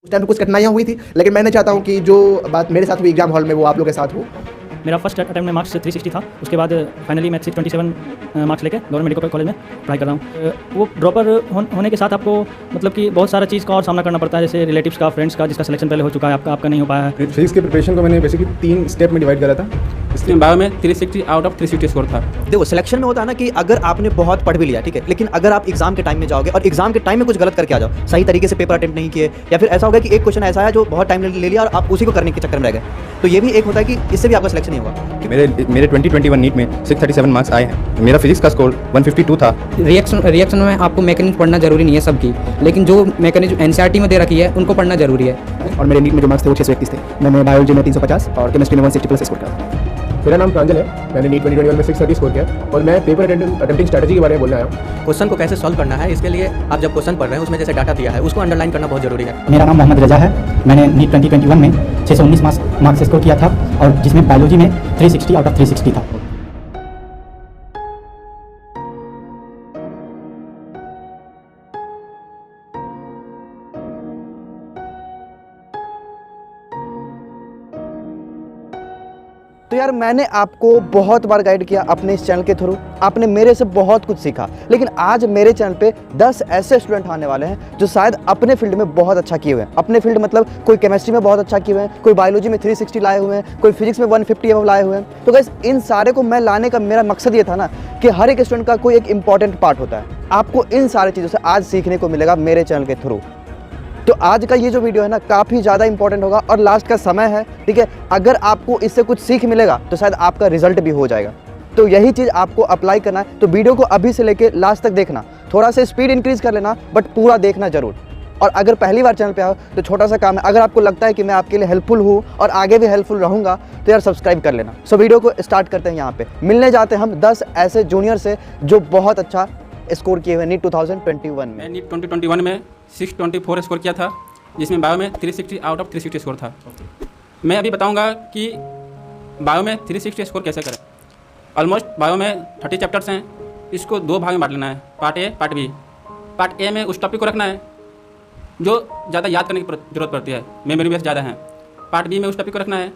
उस टाइम पे कुछ कठिनाइयाँ हुई थी, लेकिन मैं नहीं चाहता हूँ कि जो बात मेरे साथ हुई एग्जाम हॉल में वो आप लोगों के साथ हो। मेरा फर्स्ट अटैम्प्ट में मार्क्स 360 था। उसके बाद फाइनली मैं 627 मार्क्स लेके गवर्नमेंट मेडिकल कॉलेज में पढ़ाई कर रहा हूँ। वो ड्रॉपर होने के साथ आपको मतलब कि बहुत सारा चीज़ का और सामना करना पड़ता है, जैसे रिलेटिव्स का, फ्रेंड्स का, जिसका सिलेक्शन पहले हो चुका है, आपका नहीं हो पाया है। फिजिक्स के प्रिपरेशन को मैंने बेसिकली 3 स्टेप में डिवाइड करा था। इसमें बायो में 360 आउट ऑफ 360 स्कोर था। देखो सिलेक्शन में होता है ना कि अगर आपने बहुत पढ़ भी लिया, ठीक है, लेकिन अगर आप एग्जाम के टाइम में जाओगे और एग्जाम के टाइम में कुछ गलत करके आ जाओ, सही तरीके से पेपर अटेम्प्ट नहीं किए, या फिर ऐसा होगा कि एक क्वेश्चन ऐसा है जो बहुत टाइम ले लिया और आप उसी को करने के चक्कर में रह गए, तो ये भी एक होता है कि इससे भी आपका सिलेक्शन नहीं होगा। मेरे 2021 नीट में 637 मार्क्स आए हैं। मेरा फिजिक्स का स्कोर 152 था। रिएक्शन में आपको मैकेनिज्म पढ़ना जरूरी नहीं है सबकी, लेकिन जो मैकेनिज्म एनसीईआरटी में दे रखी है उनको पढ़ना जरूरी है। और मेरे नीट में जो मार्क्स थे वो 631 थे। मैंने बायोलॉजी में 350 और केमिस्ट्री में 160 प्लस स्कोर किया। मेरा नाम प्रांजल है। मैंने नीट 2021 में 630 स्कोर किया और मैं पेपर अटेम्प्टिंग स्ट्रैटेजी के बारे में बोलना आया हूँ। क्वेश्चन को कैसे सॉल्व करना है, इसके लिए आप जब क्वेश्चन पढ़ रहे हैं उसमें जैसे डाटा दिया है उसको अंडरलाइन करना बहुत जरूरी है। मेरा नाम मोहम्मद रजा है। मैंने नीट 2021 में 619 मार्क्स स्कोर किया था और जिसमें बायोलॉजी में 360 आउट ऑफ 360 था। तो यार मैंने आपको बहुत बार गाइड किया अपने इस चैनल के थ्रू, आपने मेरे से बहुत कुछ सीखा, लेकिन आज मेरे चैनल पे 10 ऐसे स्टूडेंट आने वाले हैं जो शायद अपने फील्ड में बहुत अच्छा किए हुए हैं। अपने फील्ड मतलब कोई केमिस्ट्री में बहुत अच्छा किए हुए हैं, कोई बायोलॉजी में 360 लाए हुए हैं, कोई फिजिक्स में 150 अबव लाए हुए हैं। तो गाइस इन सारे को मैं लाने का मेरा मकसद ये था ना कि हर एक स्टूडेंट का कोई एक इंपॉर्टेंट पार्ट होता है। आपको इन सारी चीज़ों से आज सीखने को मिलेगा मेरे चैनल के थ्रू। तो आज का ये जो वीडियो है ना काफ़ी ज़्यादा इंपॉर्टेंट होगा और लास्ट का समय है, ठीक है। अगर आपको इससे कुछ सीख मिलेगा तो शायद आपका रिजल्ट भी हो जाएगा। तो यही चीज़ आपको अप्लाई करना है। तो वीडियो को अभी से लेके लास्ट तक देखना, थोड़ा सा स्पीड इंक्रीज कर लेना, बट पूरा देखना जरूर। और अगर पहली बार चैनल पे आओ तो छोटा सा काम है, अगर आपको लगता है कि मैं आपके लिए हेल्पफुल हूँ और आगे भी हेल्पफुल रहूँगा तो यार सब्सक्राइब कर लेना। सो वीडियो को स्टार्ट करते हैं। यहाँ पे मिलने जाते हैं हम 10 ऐसे जूनियर से जो बहुत अच्छा स्कोर किए हुए नीट 2021 में। मैं नीट 2021 में 624 स्कोर किया था, जिसमें बायो में 360 आउट ऑफ 360 स्कोर था। मैं अभी बताऊंगा कि बायो में 360 स्कोर कैसे करें। ऑलमोस्ट बायो में 30 चैप्टर्स हैं, इसको 2 भाग में बांट लेना है, part A part B. Part A में उस टॉपिक को रखना है जो ज़्यादा याद करने की जरूरत पड़ती है, मेमोरी बेस ज़्यादा है। पार्ट बी में उस टॉपिक को रखना है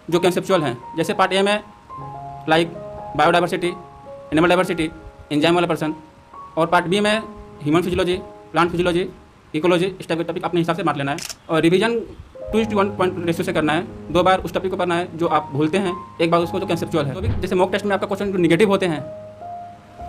जो कंसेप्चुअल है, जैसे पार्ट ए में like biodiversity, animal diversity, enzyme वाला पर्सन, और पार्ट बी में human physiology, plant physiology, ecology. इस टाइप के टॉपिक अपने हिसाब से बांट लेना है और रिवीजन 2:1 पॉइंट रेशियो से करना है। 2 बार उस टॉपिक को पढ़ना है जो आप भूलते हैं, 1 बार उसको जो कंसेप्चुअल है। तो भी जैसे मॉक टेस्ट में आपका क्वेश्चन जो निगेटिव होते हैं,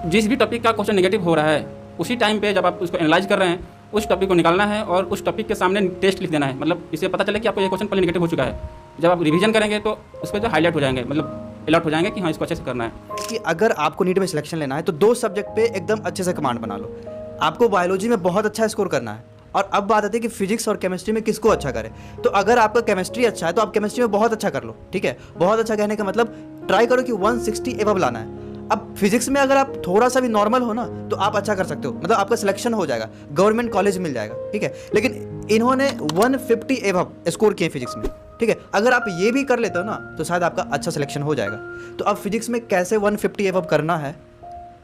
जिस भी टॉपिक का क्वेश्चन निगेटिव हो रहा है उसी टाइम पे जब आप उसको एनालाइज कर रहे हैं उस टॉपिक को निकालना है और उस टॉपिक के सामने टेस्ट लिख देना है। मतलब इससे पता चले कि आपको ये क्वेश्चन पहले निगेटिव हो चुका है। जब आप रिवीजन करेंगे तो उस पर जो हाईलाइट हो जाएंगे, मतलब अलर्ट हो जाएंगे कि हाँ इसको अच्छे से करना है। कि अगर आपको नीट में सिलेक्शन लेना है तो 2 सब्जेक्ट पे एकदम अच्छे से कमांड बना लो। आपको बायोलॉजी में बहुत अच्छा स्कोर करना है और अब बात आती है कि फिजिक्स और केमिस्ट्री में किसको अच्छा करे। तो अगर आपका केमिस्ट्री अच्छा है तो आप केमिस्ट्री में बहुत अच्छा कर लो, ठीक है। बहुत अच्छा कहने का मतलब ट्राई करो कि 160 एबव लाना है। अब फिजिक्स में अगर आप थोड़ा सा भी नॉर्मल हो ना तो आप अच्छा कर सकते हो, मतलब आपका सिलेक्शन हो जाएगा, गवर्नमेंट कॉलेज मिल जाएगा, ठीक है। लेकिन इन्होंने 150 एबव स्कोर किए फिजिक्स में, ठीक है। अगर आप ये भी कर लेते हो ना तो शायद आपका अच्छा सिलेक्शन हो जाएगा। तो अब फिजिक्स में कैसे 150 एबव करना है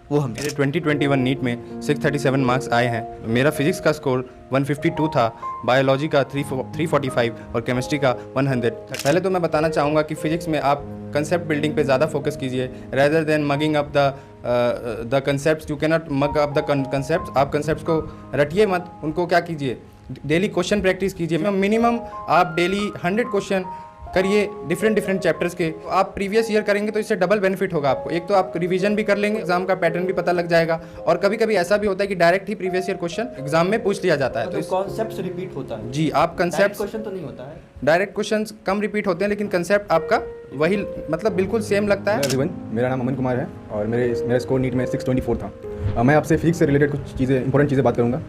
वो हम मेरे 2021 नीट में 637 मार्क्स आए हैं। मेरा फिजिक्स का स्कोर 152 था, बायोलॉजी का 345 और केमिस्ट्री का 100। पहले तो मैं बताना चाहूँगा कि फिजिक्स में आप कंसेप्ट बिल्डिंग पे ज़्यादा फोकस कीजिए rather than mugging up the concept. You cannot mug up the concept. आप कंसेप्ट को रटिए मत, उनको क्या कीजिए, डेली क्वेश्चन प्रैक्टिस कीजिए। मिनिमम आप डेली 100 क्वेश्चन करिए डिफरेंट चैप्टर्स के। आप प्रीवियस ईयर करेंगे तो इससे डबल बेनिफिट होगा आपको। एक तो आप रिवीजन भी कर लेंगे, एग्जाम का पैटर्न भी पता लग जाएगा, और कभी कभी ऐसा भी होता है कि डायरेक्ट ही प्रीवियस ईयर क्वेश्चन एग्जाम में पूछ लिया जाता है। तो कॉन्सेप्ट रिपीट होता है जी। आप कंसेप्ट क्वेश्चन तो नहीं होता है, डायरेक्ट क्वेश्चन कम रिपीट होते हैं, लेकिन कंसेप्ट आपका वही मतलब बिल्कुल सेम लगता है। एवरीवन, मेरा नाम अमन कुमार है और मेरा स्कोर नीट में 624 था। मैं आपसे फिजिक्स से रिलेटेड कुछ चीज़ें इंपॉर्टेंट चीज़ें बात करूँगा।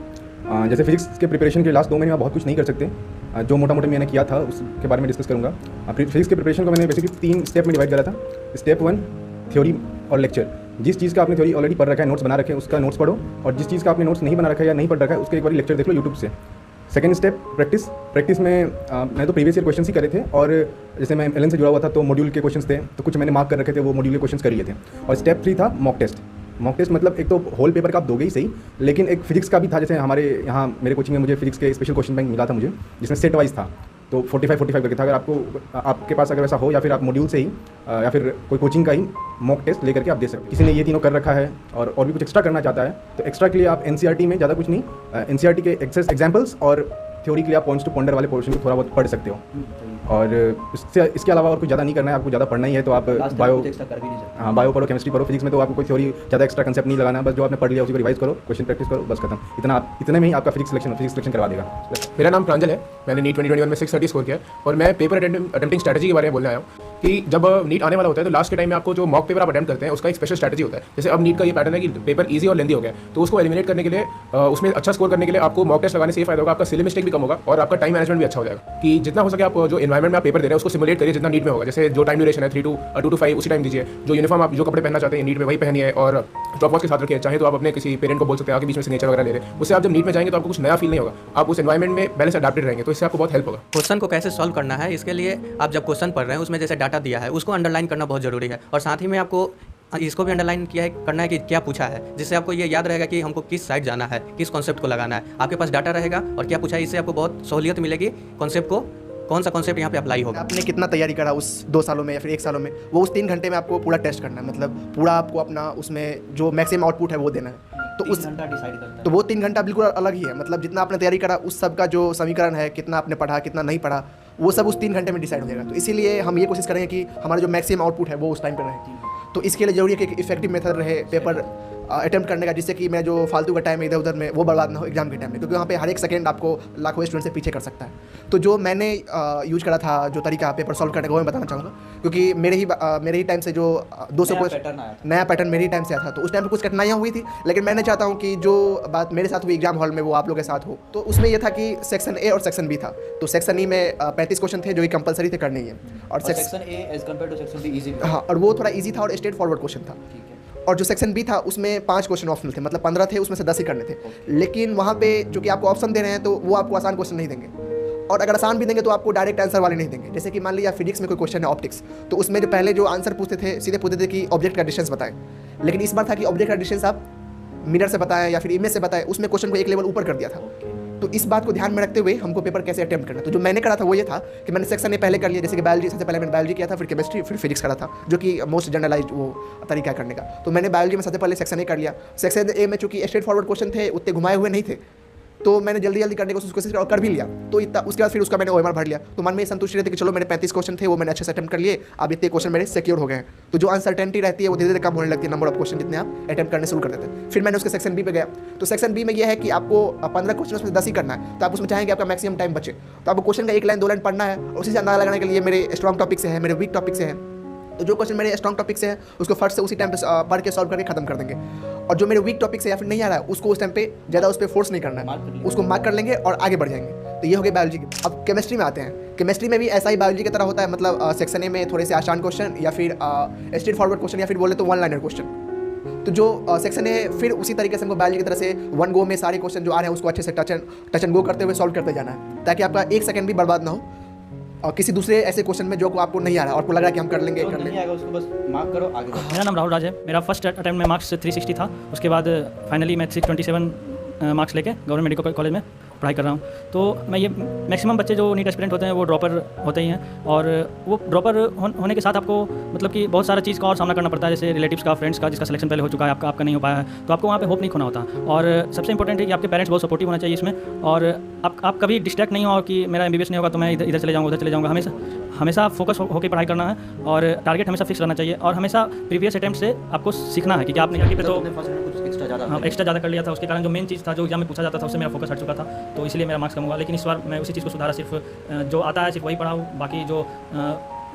जैसे फिजिक्स के प्रिपरेशन के लास्ट 2 महीने में बहुत कुछ नहीं कर सकते, जो मोटा मोटा मैंने किया था उसके बारे में डिस्कस करूँगा। फिजिक्स के प्रिपरेशन को मैंने बेसिकली 3 स्टेप में डिवाइड करा था। स्टेप 1 थ्योरी और लेक्चर। जिस चीज़ का आपने थ्योरी ऑलरेडी पढ़ रखा है, नोट्स बना रखे हैं, उसका नोट्स पढ़ो, और जिस चीज़ का आपने नोट्स नहीं बना रखा है या नहीं पढ़ रखा है उसका एक बार लेक्चर देख लो यूट्यूब से। सेकंड स्टेप प्रैक्टिस में मैं तो प्रीवियस ईयर क्वेश्चन ही करे थे, और जैसे मैं एलन से जुड़ा हुआ था तो मॉड्यूल के क्वेश्चन थे तो कुछ मैंने मार्क कर रखे थे, वो मॉड्यूल के क्वेश्चन कर लिए थे। और स्टेप 3 था मॉक टेस्ट। मॉक टेस्ट मतलब एक तो होल पेपर का आप दोगे ही सही, लेकिन एक फिजिक्स का भी था। जैसे हमारे यहाँ मेरे कोचिंग में मुझे फिजिक्स के स्पेशल क्वेश्चन बैंक मिला था मुझे, जिसमें सेट वाइज था, तो 45 करके था। अगर आपके पास अगर वैसा हो, या फिर आप मॉड्यूल से ही या फिर कोई कोचिंग का ही मॉक टेस्ट लेकर के आप दे सकते हैं। किसी ने ये तीनों कर रखा है और भी कुछ एक्स्ट्रा करना चाहता है, तो एक्स्ट्रा के लिए आप एनसीईआरटी में ज़्यादा कुछ नहीं, एनसीईआरटी के एक्सेस एग्जाम्पल्स और थ्योरी के लिए आप पॉइंट्स टू पॉन्डर वाले पोर्शन को थोड़ा बहुत पढ़ सकते हो। और इसके अलावा और कुछ ज़्यादा नहीं करना है, आपको ज़्यादा पढ़ना ही है तो आप बायो पढ़ो, केमिस्ट्री पढ़ो, फिजिक्स में तो आपको कोई थ्योरी ज़्यादा एक्स्ट्रा कंसेप्ट नहीं लगाना है, बस जो आपने पढ़ लिया उसी को रिवाइज करो, क्वेश्चन प्रैक्टिस करो, बस खत्म। इतने में ही आपका फिजिक्स सिलेक्शन करवा देगा। मेरा नाम प्रांजल है, मैंने नीट 2021 में 630 स्कोर किया है और मैं पेपर अटेम्प्टिंग स्ट्रैटेजी के बारे में बोलने आया हूँ कि जब नीट आने वाला होता है तो लास्ट के टाइम में आपको जो मॉक पेपर आप अटेम्प्ट करते हैं उसका एक स्पेशल स्ट्रैटेजी होता है। जैसे अब नीट का ये पैटर्न है कि पेपर ईजी और लेंदी हो गया, तो उसको एलिमिनेट करने के लिए उसमें अच्छा स्कोर करने के लिए आपको मॉक टेस्ट लगाने से ये फायदा होगा, आपका सिली मिस्टेक भी कम होगा और आपका टाइम मैनेजमेंट भी अच्छा हो जाएगा। कि जितना हो सके आप जो एनवायरमेंट में आप पेपर दे रहे हैं उसको सिमुलेट करिए जितना नीट में होगा। जैसे जो टाइम ड्यूरेशन है 2 to 5 उसी टाइम दीजिए, जो यूनिफॉर्म आप जो कपड़े पहनना चाहते हैं नीट में वही पहनिए और ड्रॉप वॉच के साथ रखिए। चाहे तो आप अपने किसी पेरेंट को बोल सकते हैं आगे बीच में सिग्नेचर वगैरह ले रहे हैं, उससे आप जब नीट में जाएंगे तो आपको कुछ नया फील नहीं होगा, आप उस एनवायरमेंट में पहले से अडैप्टेड रहेंगे, तो इससे आपको बहुत हेल्प होगा। क्वेश्चन को कैसे सॉल्व करना है, इसके लिए आप जब क्वेश्चन पढ़ रहे हैं उसमें जैसे डाटा दिया है उसको अंडरलाइन करना बहुत ज़रूरी है, और साथ ही में आपको इसको भी अंडरलाइन करना है कि क्या पूछा है, जिससे आपको ये याद रहेगा कि हमको किस साइड जाना है, किस कॉन्सेप्ट को लगाना है। आपके पास डाटा रहेगा और क्या पूछा है, इससे आपको बहुत सहूलियत मिलेगी कॉन्सेप्ट को, कौन सा कॉन्सेप्ट यहाँ पे अप्लाई होगा। आपने कितना तैयारी करा उस 2 सालों में या फिर 1 सालों में, वो उस 3 घंटे में आपको पूरा टेस्ट करना है। मतलब पूरा आपको अपना उसमें जो मैक्सिमम आउटपुट है वो देना है। तो उस घंटा डिसाइड करता है, तो वो 3 घंटा बिल्कुल अलग ही है। मतलब जितना आपने तैयारी करा उस सब का जो समीकरण है, कितना आपने पढ़ा कितना नहीं पढ़ा, वो सब उस 3 घंटे में डिसाइड हो जाएगा। तो इसीलिए हम ये कोशिश करेंगे कि हमारा जो मैक्सिमम आउटपुट है वो उस टाइम पर रहे। तो इसके लिए जरूरी है कि इफेक्टिव मेथड रहे पेपर अटेम्प्ट करने का, जिससे कि मैं जो फालतू का टाइम है इधर उधर में वो बर्बाद ना हो एग्जाम के टाइम में, क्योंकि वहाँ पे हर एक सेकंड आपको लाखों स्टूडेंट से पीछे कर सकता है। तो जो मैंने यूज करा था जो तरीका पेपर सॉल्व करने का वो मैं बताना चाहूँगा, क्योंकि मेरे ही टाइम से जो 200 नया पैटर्न मेरे ही टाइम से आया था। तो उस टाइम पर कुछ कठिनाइयाँ हुई थी, लेकिन मैंने चाहता हूँ कि जो बात मेरे साथ हुई एग्जाम हॉल में वो आप लोग के साथ हो। तो उसमें यह था कि सेक्शन ए और सेक्शन बी था। तो सेक्शन ई में 35 क्वेश्चन थे जो कि कंपलसरी थे करने ही है, और section A as compare to section B easy, हाँ, और वो थोड़ा ईजी था और स्ट्रेट फॉरवर्ड क्वेश्चन था। और जो सेक्शन बी था उसमें 5 क्वेश्चन ऑप्शनल थे, मतलब 15 थे, उसमें से 10 ही करने थे। लेकिन वहाँ पे जो कि आपको ऑप्शन दे रहे हैं तो वो आपको आसान क्वेश्चन नहीं देंगे, और अगर आसान भी देंगे तो आपको डायरेक्ट आंसर वाले नहीं देंगे। जैसे कि मान लिया फिजिक्स में कोई क्वेश्चन है ऑप्टिक्स, तो उसमें जो पहले जो आंसर पूछते थे सीधे पूछते थे कि ऑब्जेक्ट का डिस्टेंस बताएं, लेकिन इस बार था कि ऑब्जेक्ट का डिस्टेंस आप मिरर से बताएं या फिर इमेज से बताएं। उसमें क्वेश्चन को एक लेवल ऊपर कर दिया था। तो इस बात को ध्यान में रखते हुए हमको पेपर कैसे अटेम्प्ट करना। तो जो मैंने करा था वो ये था कि मैंने सेक्शन ए पहले कर लिया, जैसे कि बायोलॉजी, सबसे पहले मैंने बायोलॉजी किया था, फिर केमिस्ट्री, फिर फिजिक्स करा था, जो कि मोस्ट जनरलाइज्ड वो तरीका करने का। तो मैंने बायोलॉजी में सबसे पहले सेक्शन ए कर लिया। सेक्शन ए में चूंकि स्ट्रेट फॉरवर्ड क्वेश्चन थे, उतने घुमाए हुए नहीं थे, तो मैंने जल्दी करने की कोशिश कर भी लिया। तो इतना उसके बाद फिर उसका मैंने OMR भर लिया। तो मन में संतुष्टि रहती कि चलो मैंने 35 क्वेश्चन थे वो मैंने अच्छे से अटेम्प्ट कर लिए, अब इतने क्वेश्चन मेरे सिक्योर हो गए हैं। तो जो अनसर्टेनिटी रहती है वो धीरे धीरे कम होने लगती है, नंबर ऑफ क्वेश्चन जितने आप अटेम्प्ट करने शुरू कर देते हैं। फिर मैंने उसके सेक्शन बी पे गया। तो सेक्शन बी में यह है कि आपको 15 क्वेश्चन उसमें 10 ही करना है, तो आप उसमें चाहेंगे आपका मैक्सिमम टाइम बचे, तो आपको क्वेश्चन का 1 लाइन 2 लाइन पढ़ना है, और उसी से अंदाजा लगाने के लिए मेरे स्ट्रॉन्ग टॉपिक से है, मेरे वीक टॉपिक से है। तो जो क्वेश्चन मेरे स्ट्रॉन्ग टॉपिक से है उसको फर्स्ट से उसी टाइम पे पढ़ के सॉल्व करके खत्म कर देंगे, और जो मेरे वीक टॉपिक से या फिर नहीं आ रहा है उसको उस टाइम पे ज़्यादा उस पर फोर्स नहीं करना है, उसको मार्क कर लेंगे और आगे बढ़ जाएंगे। तो ये हो गई बायोलॉजी की। अब केमिस्ट्री में आते हैं। केमिस्ट्री में भी ऐसा ही बायोलॉजी की तरह होता है, मतलब सेक्शन ए में थोड़े से आसान क्वेश्चन या फिर स्ट्रेट फॉरवर्ड क्वेश्चन या फिर बोले तो 1 लाइनर क्वेश्चन। तो जो सेक्शन है फिर उसी तरीके से हमको बायोलॉजी की तरह से 1 गो में सारे क्वेश्चन जो आ रहे हैं उसको अच्छे से टच एंड गो करते हुए सॉल्व करते जाना है, ताकि आपका 1 सेकंड भी बर्बाद ना हो और किसी दूसरे ऐसे क्वेश्चन में जो आपको नहीं आ रहा है और आपको लग रहा है कि हम कर लेंगे उसको बस मार्क करो आगे। मेरा नाम राहुल राज है। मेरा फर्स्ट अटैम्प्ट में मार्क्स 360 था। उसके बाद फाइनली मैं 627 मार्क्स लेके गवर्नमेंट मेडिकल कॉलेज में पढ़ाई कर रहा हूँ। तो मैं ये मैक्सिमम बच्चे जो नीट एस्पिरेंट होते हैं वो ड्रॉपर होते ही हैं, और वो ड्रॉपर होने के साथ आपको मतलब कि बहुत सारा चीज़ का और सामना करना पड़ता है, जैसे रिलेटिव्स का, फ्रेंड्स का, जिसका सिलेक्शन पहले हो चुका है, आपका नहीं हो पाया है, तो आपको वहाँ पे होप नहीं खोना होता। और सबसे इंपॉर्टेंट है कि आपके पेरेंट्स बहुत सपोर्टिव होना चाहिए इसमें, और आप कभी डिस्ट्रैक्ट नहीं हो कि मेरा MBBS नहीं होगा तो मैं इधर चले जाऊँगा उधर चले जाऊँगा। हमेशा फोकस होकर पढ़ाई करना है, और टारगेट हमेशा फिक्स रहना चाहिए, और हमेशा प्रीवियस अटेम्प्ट से आपको सीखना है कि आपने जाके पे तो एक्स्ट्रा ज़्यादा कर लिया था, उसके कारण जो मेन चीज़ था जो एग्जाम में पूछा जाता था उससे मेरा फोकस हट चुका था, तो इसलिए मेरा मार्क्स कम हुआ। लेकिन इस बार मैं उसी चीज़ को सुधारा, सिर्फ जो आता है सिर्फ वही पढ़ाऊँ, बाकी जो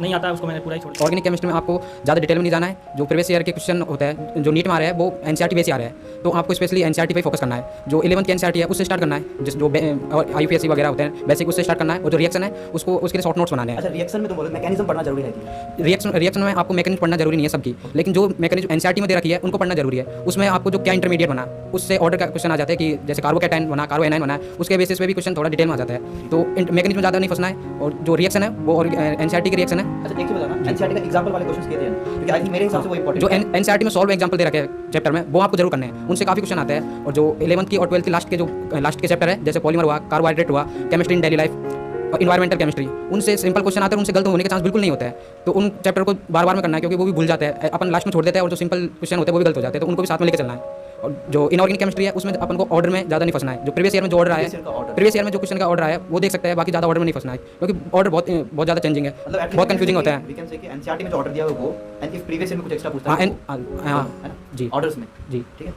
नहीं आता है उसको मैंने पूरा ही छोड़ दिया। ऑर्गेनिक केमिस्ट्री में आपको ज़्यादा डिटेल में नहीं जाना है। जो प्रीवियस ईयर के क्वेश्चन होते हैं जो नीट में आ रहे हैं वो NCERT बेस आ रहे हैं, तो आपको स्पेशली NCERT पे फोकस करना है। जो 11th के NCERT है उससे स्टार्ट करना है, जिस जो IUPAC वगैरह होते हैं बेसिक उससे स्टार्ट करना है, और जो रिएक्शन है उसको उसके लिए शॉर्ट नोट्स बनाने हैं। अच्छा, रिएक्शन में तो बोलो मैकेनिज्म पढ़ना जरूरी है कि रिएक्शन में आपको मैकेनिज्म पढ़ना जरूरी नहीं है सबकी, लेकिन जो मैकेनिज्म NCERT में दे रखी है उनको पढ़ना जरूरी है। उसमें आपको जो क्या इंटरमीडिएट बना उससे ऑर्डर का क्वेश्चन आ जाता है कि जैसे कार्बोकैटायन बना, कार्बो एनायन बना है, उसके बेसिस पे भी क्वेश्चन थोड़ा डिटेल में आ जाता है। तो मैकेनिज्म में ज़्यादा नहीं फंसना है, और जो रिएक्शन है वो NCERT की रिएक्शन है अच्छा एक चीज बताना, एनसीईआरटी का एग्जांपल वाले क्वेश्चंस किए थे क्योंकि आई थिंक मेरे हिसाब से वो इंपॉर्टेंट जो एनसीईआरटी में सॉल्व एग्जांपल दे रखे हैं चैप्टर में, वो आपको जरूर करने हैं, उनसे काफी क्वेश्चन आते हैं। और जो 11th की और 12th की लास्ट के चैप्टर है, जैसे पॉलीमर हुआ, कार्बोहाइड्रेट हुआ, केमिस्ट्री इन डेली लाइफ और इन्वायरमेंटल केमिस्ट्री, उनसे सिंपल क्वेश्चन आते हैं, उनसे गलत होने के चांस बिल्कुल नहीं होते हैं। तो उन चैप्टर को बार बार में करना है क्योंकि वो भी भूल जाते हैं, अपन लास्ट में छोड़ देते हैं, और जो सिंपल क्वेश्चन होते हैं वो भी गलत हो जाते हैं, तो उनको भी साथ में लेकर चलना है। और जो इनऑर्गेनिक केमिस्ट्री है उसमें अपन को ऑर्डर में ज़्यादा नहीं फंसना है। जो प्रीवियस ईयर में जो ऑर्डर आया है, प्रीवियस ईयर में जो क्वेश्चन का ऑर्डर आया है वो देख सकते हैं, बाकी ज़्यादा ऑर्डर में नहीं फंसना है क्योंकि ऑर्डर बहुत ज़्यादा चेंजिंग है, बहुत कंफ्यूजिंग होता है। एनसीईआरटी में जो ऑर्डर दिया है वो, एंड इफ प्रीवियस ईयर में कुछ एक्स्ट्रा पूछता है हाँ जी, ऑर्डर्स में, जी ठीक है।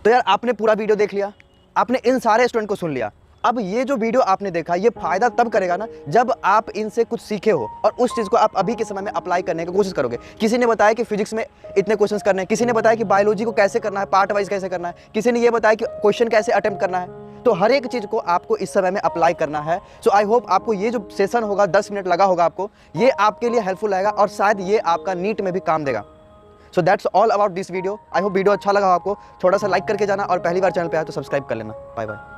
तो यार आपने पूरा वीडियो देख लिया, आपने इन सारे स्टूडेंट को सुन लिया। अब ये जो वीडियो आपने देखा, ये फायदा तब करेगा ना जब आप इनसे कुछ सीखे हो और उस चीज़ को आप अभी के समय में अप्लाई करने की कोशिश करोगे। किसी ने बताया कि फिजिक्स में इतने क्वेश्चंस करने हैं, किसी ने बताया कि बायोलॉजी को कैसे करना है, पार्ट वाइज कैसे करना है, किसी ने ये बताया कि क्वेश्चन कैसे अटेम्प्ट करना है। तो हर एक चीज़ को आपको इस समय में अप्लाई करना है। सो आई होप आपको ये जो सेशन होगा 10 मिनट लगा होगा आपको, ये आपके लिए हेल्पफुल रहेगा और शायद ये आपका नीट में भी काम देगा। So that's all about this video. I hope video अच्छा लगा आपको। थोड़ा सा लाइक करके जाना और पहली बार चैनल पे आए तो सब्सक्राइब कर लेना। Bye bye.